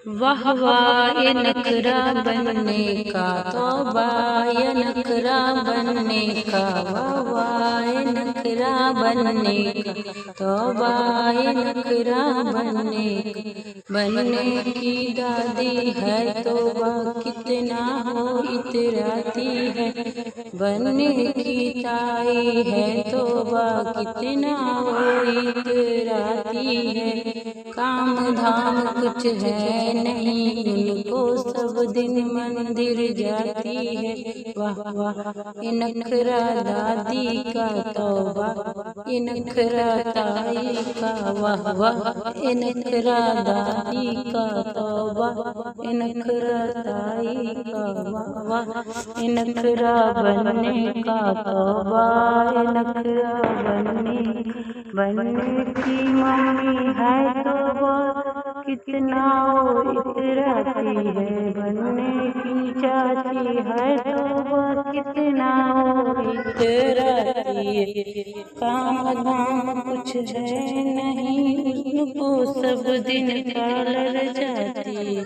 वाह वाह ये नखरा बनने का, तौबा ये नखरा बनने का, वाह वाह ये नखरा बनने का, तौबा ये नखरा बनने की दादी है तौबा कितना हो इतराती है, बनने की ताई है तौबा कितना हो इतराती है, काम धाम कुछ है नहीं उनको सब दिन मंदिर जाती है। वाह वाह ये नखरा दादी का तौबा, ये नखरा ताई का, वाह वाह ये नखरा दादी का तौबा, ये नखरा ताई का, वाह वाह ये नखरा बनने का तौबा, ये नखरा बनने की मम्मी है तौबा कितना इतराती है, बनने की चाची है तौबा कितना इतराती है, काम धाम कुछ है नहीं उनको सब दिन पार्लर जाती है।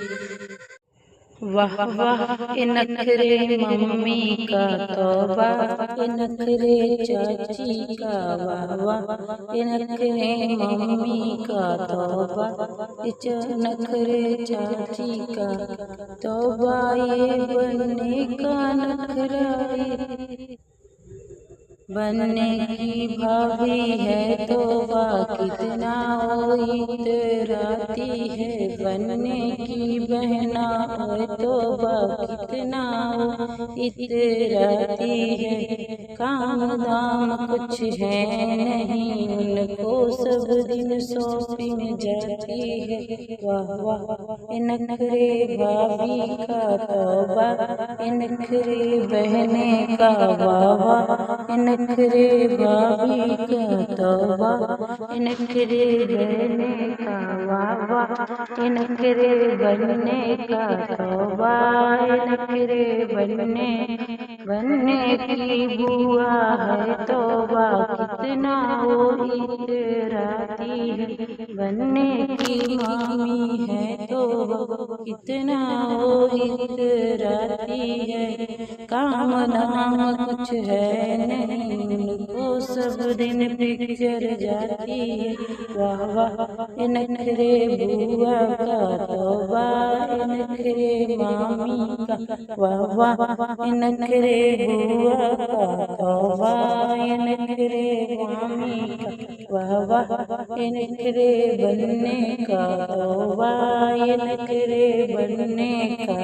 वाह वाह ये नखरे मम्मी का तौबा, ये नखरे चाची का, वाह वाह ये नखरे मम्मी का तौबा, ये नखरे चाची का तौबा, ये बनने का नखरा, बनने की भाभी है तौबा कितना इतराती है, बनने की बहना है तौबा कितना इतराती है, काम दाम कुछ है नहीं उनको सब दिन शॉपिंग जाती है। वाह वाह ये नखरे भाभी का तौबा, ये नखरे बहने का, वाह वाह ये नखरे भाभी का तौबा, ये नखरे बहने का, वाह वाह ये नखरे बनने का तौबा, ये नखरे बनने की बुआ है तौबा कितना इतराती है, बनने की मामी है तौबा कितना इतराती है, काम धाम कुछ है नहीं उनको सब दिन पिक्चर जाती है। वाह वाह ये नखरे बुआ का तौबा, ये नखरे मामी का, वाह वाह ये नखरे बुआ का तौबा, ये नखरे मामी का, वाह वाह ये नखरे बनने का तौबा, ये नखरे बनने का